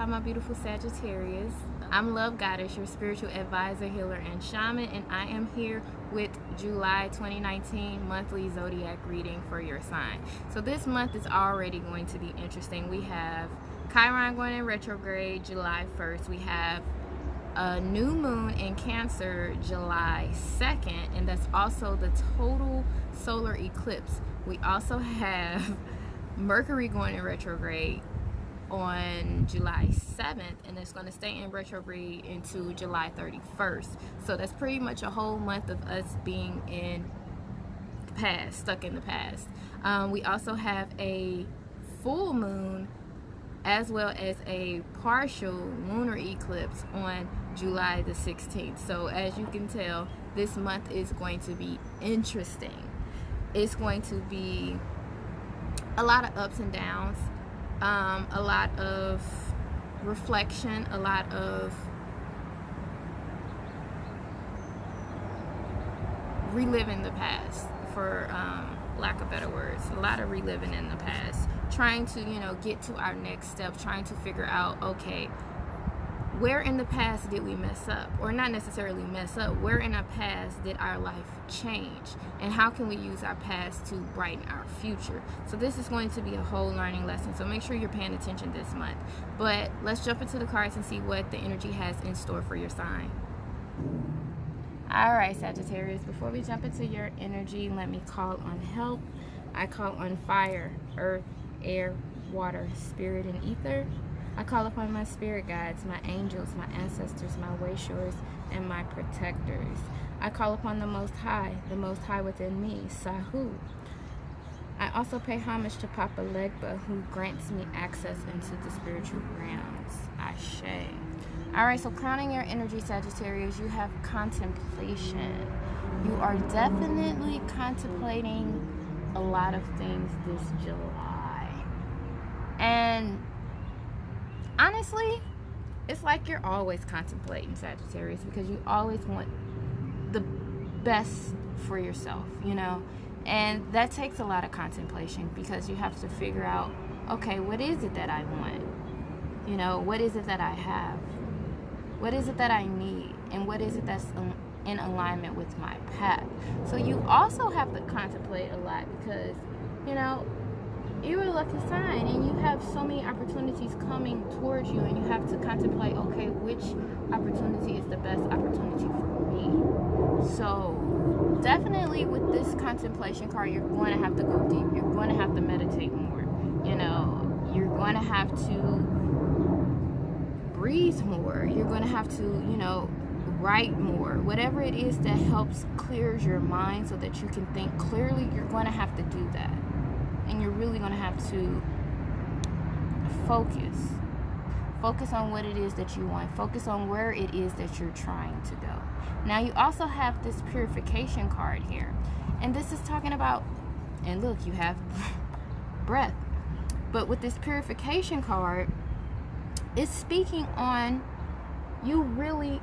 Hi, my beautiful Sagittarius. I'm Love Goddess, your spiritual advisor, healer, and shaman, and I am here with July 2019 monthly Zodiac reading for your sign. So this month is already going to be interesting. We have Chiron going in retrograde July 1st. We have a new moon in Cancer July 2nd, and that's also the total solar eclipse. We also have Mercury going in retrograde on July 7th, and it's going to stay in retrograde into July 31st. So that's pretty much a whole month of us being in the past, stuck in the past. We also have a full moon as well as a partial lunar eclipse on July the 16th. So as you can tell, this month is going to be interesting. It's going to be a lot of ups and downs, a lot of reflection, a lot of reliving the past, for lack of better words. A lot of reliving in the past, trying to, get to our next step, trying to figure out, okay, where in the past did we mess up? Or not necessarily mess up, where in our past did our life change? And how can we use our past to brighten our future? So this is going to be a whole learning lesson. So make sure you're paying attention this month. But let's jump into the cards and see what the energy has in store for your sign. Alright, Sagittarius, before we jump into your energy, let me call on help. I call on fire, earth, air, water, spirit, and ether. I call upon my spirit guides, my angels, my ancestors, my way-showers, and my protectors. I call upon the Most High within me, Sahu. I also pay homage to Papa Legba, who grants me access into the spiritual realms. Ashe. Alright, so crowning your energy, Sagittarius, you have contemplation. You are definitely contemplating a lot of things this July. And honestly, it's like you're always contemplating, Sagittarius, because you always want the best for yourself, and that takes a lot of contemplation, because you have to figure out, okay, what is it that I want? What is it that I have? What is it that I need? And what is it that's in alignment with my path? So you also have to contemplate a lot, because, you're a lucky sign, and you have so many opportunities coming towards you, and you have to contemplate, okay, which opportunity is the best opportunity for me? So definitely with this contemplation card, you're going to have to go deep. You're going to have to meditate more. You're going to have to breathe more. You're going to have to, write more. Whatever it is that helps clears your mind so that you can think clearly, you're going to have to do that. And you're really going to have to focus on what it is that you want. Focus on where it is that you're trying to go. Now you also have this purification card here, and this is talking about, and look, you have breath, but with this purification card, it's speaking on you really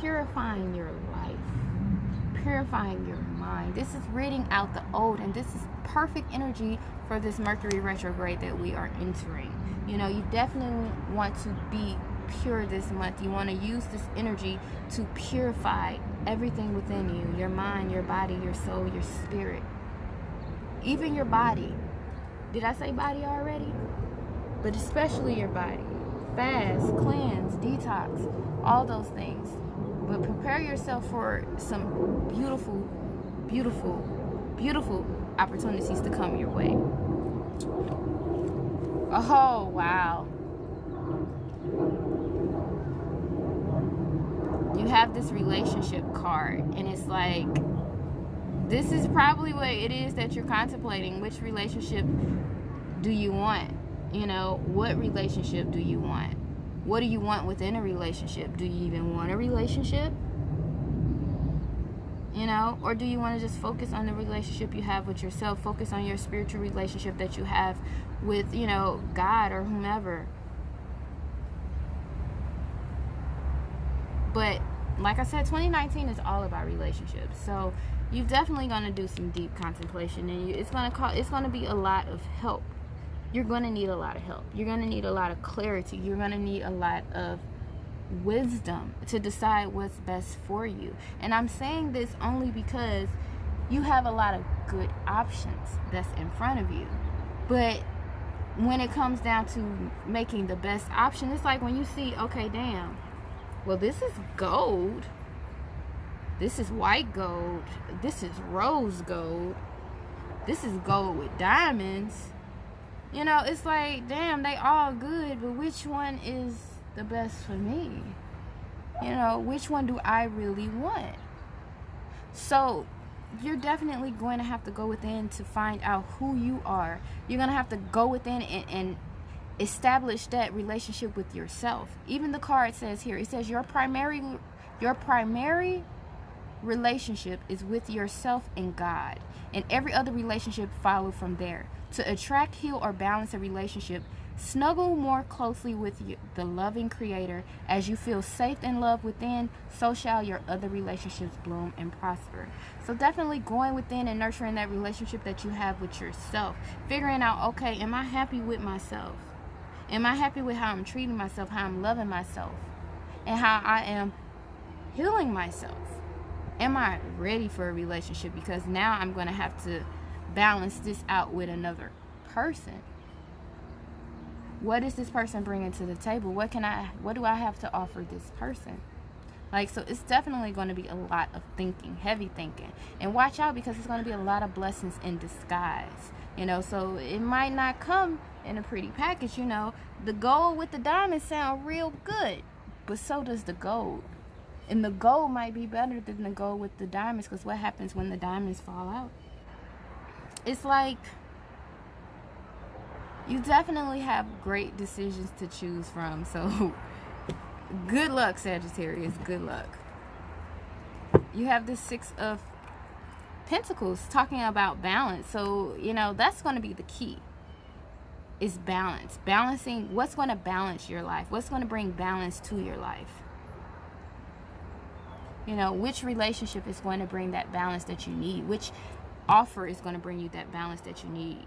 purifying your life, purifying your mind. This is ridding out the old, and this is perfect energy for this Mercury retrograde that we are entering. You definitely want to be pure this month. You want to use this energy to purify everything within you, your mind, your body, your soul, your spirit, even your body. Did I say body already? But especially your body. Fast, cleanse, detox, all those things. But prepare yourself for some beautiful, beautiful, beautiful opportunities to come your way. Oh, wow. You have this relationship card, and it's like, this is probably what it is that you're contemplating. Which relationship do you want? What relationship do you want? What do you want within a relationship? Do you even want a relationship? Or do you want to just focus on the relationship you have with yourself? Focus on your spiritual relationship that you have with, God or whomever. But like I said, 2019 is all about relationships. So you're definitely going to do some deep contemplation, and it's going to be a lot of help you're going to need a lot of help. You're going to need a lot of clarity. You're going to need a lot of wisdom to decide what's best for you. And I'm saying this only because you have a lot of good options that's in front of you. But when it comes down to making the best option, it's like when you see, okay, damn, well, this is gold, this is white gold, this is rose gold, this is gold with diamonds. You know, it's like, damn, they all good, but which one is the best for me? You know, which one do I really want? So you're definitely going to have to go within to find out who you are. You're going to have to go within and establish that relationship with yourself. Even the card says here, it says your primary relationship is with yourself and God, and every other relationship follow from there. To attract, heal, or balance a relationship, snuggle more closely with the loving Creator. As you feel safe and loved within, so shall your other relationships bloom and prosper. So definitely going within and nurturing that relationship that you have with yourself. Figuring out, okay, am I happy with myself? Am I happy with how I'm treating myself, how I'm loving myself, and how I am healing myself? Am I ready for a relationship? Because now I'm going to have to balance this out with another person. What is this person bringing to the table? What do I have to offer this person? Like, so it's definitely going to be a lot of thinking, heavy thinking. And watch out, because it's going to be a lot of blessings in disguise. You know, so it might not come in a pretty package. You know, the gold with the diamonds sound real good, but so does the gold. And the gold might be better than the gold with the diamonds, because what happens when the diamonds fall out? It's like, you definitely have great decisions to choose from. So good luck, Sagittarius. Good luck. You have this Six of Pentacles talking about balance. So, you know, that's going to be the key. Is balance. Balancing what's going to balance your life. What's going to bring balance to your life. You know, which relationship is going to bring that balance that you need? Which offer is going to bring you that balance that you need?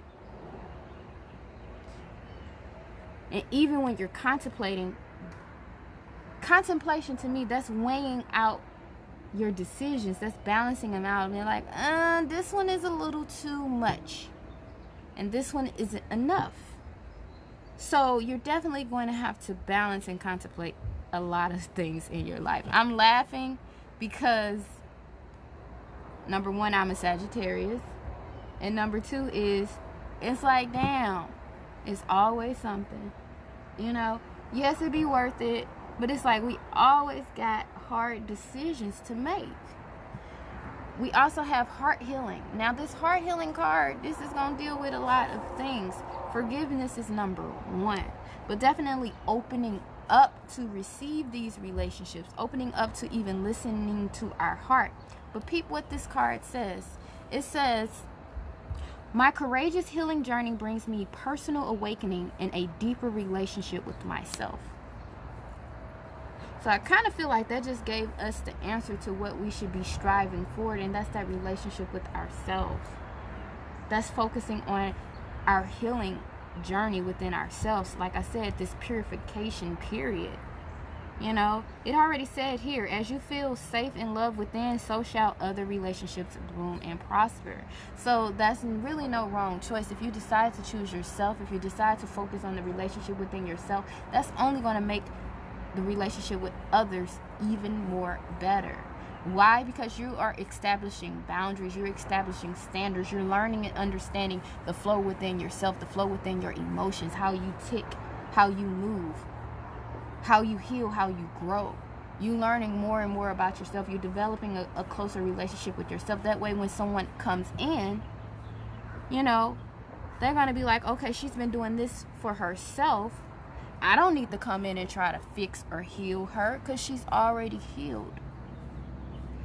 And even when you're contemplation to me, that's weighing out your decisions. That's balancing them out. And you're like, this one is a little too much, and this one isn't enough. So you're definitely going to have to balance and contemplate a lot of things in your life. I'm laughing because, number one, I'm a Sagittarius, and number two is, it's like, damn, it's always something. You know, yes, it'd be worth it, but it's like we always got hard decisions to make. We also have heart healing. Now, this heart healing card, this is going to deal with a lot of things. Forgiveness is number one, but definitely opening up to receive these relationships, opening up to even listening to our heart. But peep what this card says. It says, my courageous healing journey brings me personal awakening and a deeper relationship with myself. So I kind of feel like that just gave us the answer to what we should be striving for, and that's that relationship with ourselves. That's focusing on our healing journey within ourselves. Like I said, this purification period. You know, it already said here, as you feel safe and loved within, so shall other relationships bloom and prosper. So that's really no wrong choice. If you decide to choose yourself, if you decide to focus on the relationship within yourself, that's only going to make the relationship with others even more better. Why? Because you are establishing boundaries, you're establishing standards, you're learning and understanding the flow within yourself, the flow within your emotions, how you tick, how you move, how you heal, how you grow. You learning more and more about yourself. You're developing a closer relationship with yourself. That way when someone comes in, you know, they're going to be like, okay, she's been doing this for herself. I don't need to come in and try to fix or heal her, because she's already healed.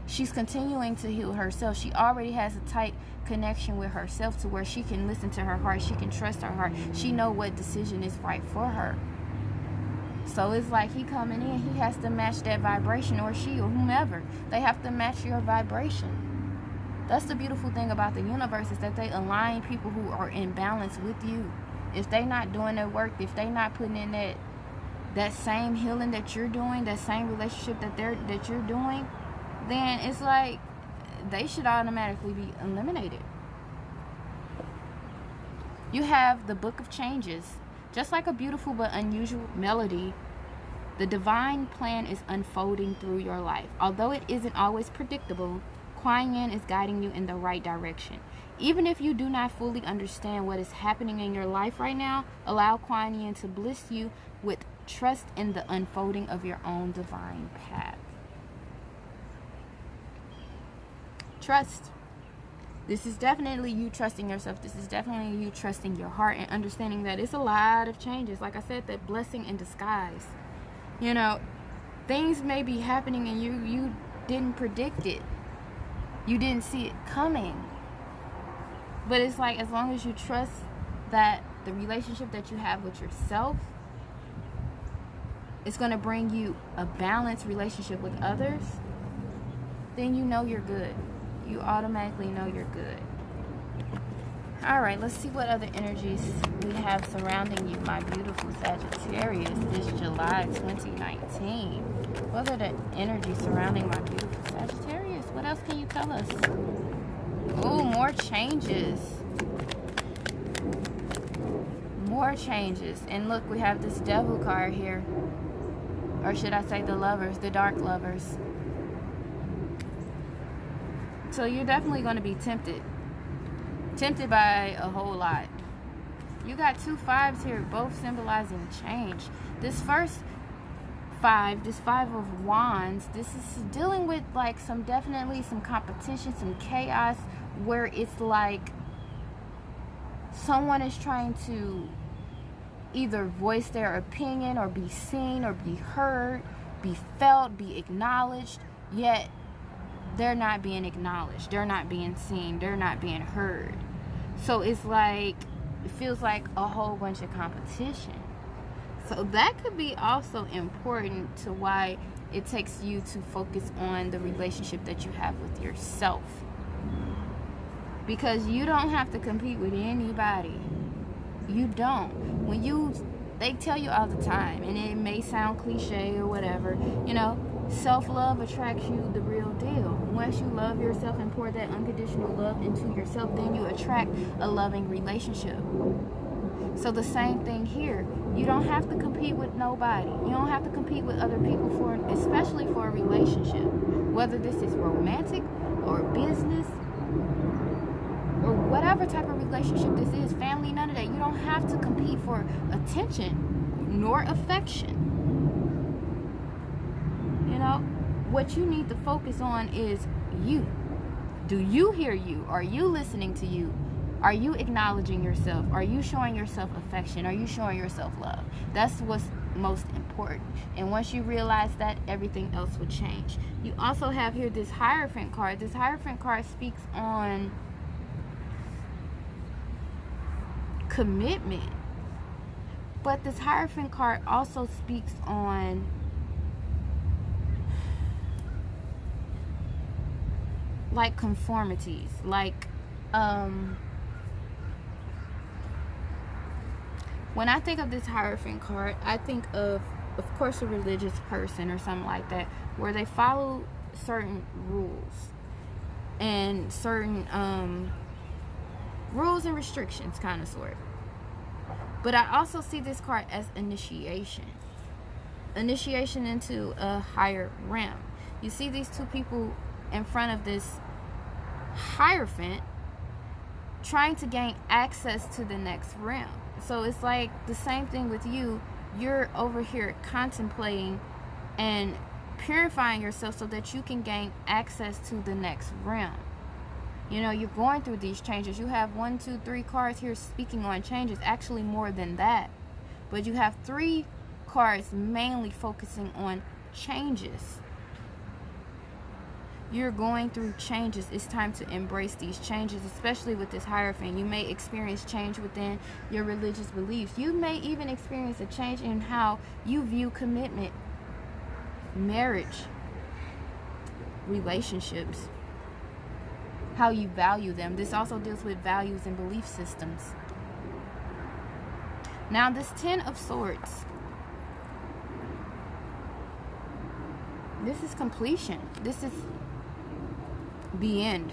She's continuing to heal herself. She already has a tight connection with herself to where she can listen to her heart. She can trust her heart. She know what decision is right for her. So it's like he coming in, he has to match that vibration, or she or whomever. They have to match your vibration. That's the beautiful thing about the universe, is that they align people who are in balance with you. if they not doing their work, if they not putting in that same healing that you're doing, that same relationship that you're doing, then it's like they should automatically be eliminated. You have the Book of Changes. Just like a beautiful but unusual melody, the divine plan is unfolding through your life. Although it isn't always predictable, Kuan Yin is guiding you in the right direction. Even if you do not fully understand what is happening in your life right now, allow Kuan Yin to bless you with trust in the unfolding of your own divine path. Trust. This is definitely you trusting yourself. This is definitely you trusting your heart and understanding that it's a lot of changes. Like I said, that blessing in disguise. You know, things may be happening and you didn't predict it. You didn't see it coming. But it's like, as long as you trust that the relationship that you have with yourself, it's going to bring you a balanced relationship with others, then you know you're good. You automatically know you're good. Alright, let's see what other energies we have surrounding you, my beautiful Sagittarius, this July 2019. What are the energies surrounding my beautiful Sagittarius? What else can you tell us? Oh, more changes. More changes. And look, we have this Devil card here. Or should I say the Lovers, the Dark Lovers. So you're definitely going to be tempted. Tempted by a whole lot. You got 2 5s here, both symbolizing change. This first 5, this 5 of Wands, this is dealing with like definitely some competition, some chaos, where it's like someone is trying to either voice their opinion or be seen or be heard, be felt, be acknowledged, yet they're not being acknowledged, they're not being seen, they're not being heard. So it's like, it feels like a whole bunch of competition. So that could be also important to why it takes you to focus on the relationship that you have with yourself. Because you don't have to compete with anybody. You don't. They tell you all the time, and it may sound cliche or whatever, you know, self-love attracts you the real deal. Once you love yourself and pour that unconditional love into yourself, then you attract a loving relationship. So the same thing here. You don't have to compete with nobody. You don't have to compete with other people especially for a relationship. Whether this is romantic or business or whatever type of relationship this is, family, none of that. You don't have to compete for attention nor affection. You know, what you need to focus on is you. Do you hear you? Are you listening to you? Are you acknowledging yourself? Are you showing yourself affection? Are you showing yourself love? That's what's most important. And once you realize that, everything else will change. You also have here this Hierophant card. This Hierophant card speaks on commitment. But this Hierophant card also speaks on like conformities, like when I think of this Hierophant card, I think of course, a religious person or something like that, where they follow certain rules and certain rules and restrictions, kind of, sort. But I also see this card as initiation into a higher realm. You see these two people in front of this Hierophant trying to gain access to the next realm. So it's like the same thing with you. You're over here contemplating and purifying yourself so that you can gain access to the next realm. You know, you're going through these changes. You have 1, 2, 3 cards here speaking on changes, actually more than that. But you have 3 cards mainly focusing on changes. You're going through changes. It's time to embrace these changes, especially with this Hierophant. You may experience change within your religious beliefs. You may even experience a change in how you view commitment, marriage, relationships, how you value them. This also deals with values and belief systems. Now this 10 of Swords, this is completion. This is the end.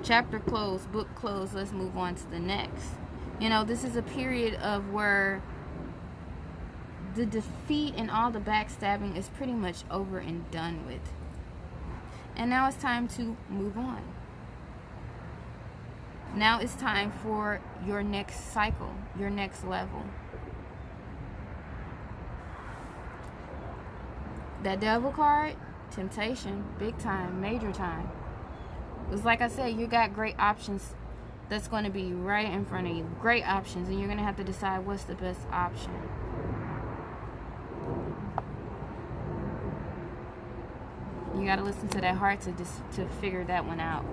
Chapter closed, book closed. Let's move on to the next. You know, this is a period of where the defeat and all the backstabbing is pretty much over and done with. And now it's time to move on. Now it's time for your next cycle, your next level. That Devil card, temptation, big time, major time. It's like I said, you got great options that's going to be right in front of you. Great options, and you're going to have to decide what's the best option. You got to listen to that heart to figure that one out.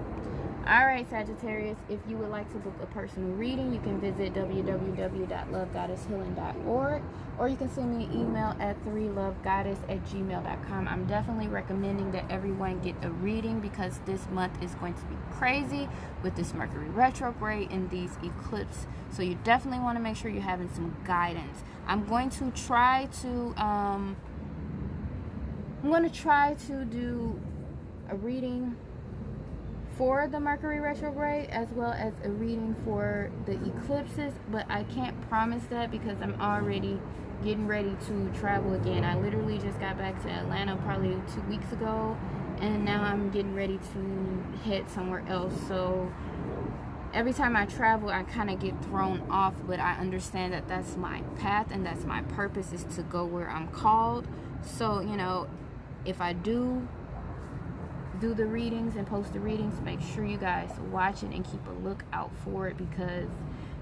Alright, Sagittarius, if you would like to book a personal reading, you can visit www.lovegoddesshealing.org, or you can send me an email at 3lovegoddess@gmail.com. I'm definitely recommending that everyone get a reading because this month is going to be crazy with this Mercury retrograde and these eclipses. So you definitely want to make sure you're having some guidance. I'm going to try to do a reading for the Mercury retrograde as well as a reading for the eclipses, but I can't promise that because I'm already getting ready to travel again. I literally just got back to Atlanta probably 2 weeks ago, and now I'm getting ready to head somewhere else. So every time I travel, I kind of get thrown off, but I understand that that's my path and that's my purpose, is to go where I'm called. So, you know, if I do the readings and post the readings, make sure you guys watch it and keep a lookout for it, because,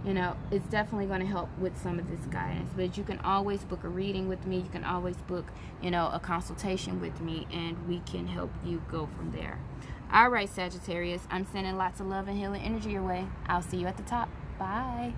you know, it's definitely going to help with some of this guidance. But you can always book a reading with me. You can always book, you know, a consultation with me, and we can help you go from there. All right, Sagittarius, I'm sending lots of love and healing energy your way. I'll see you at the top. Bye.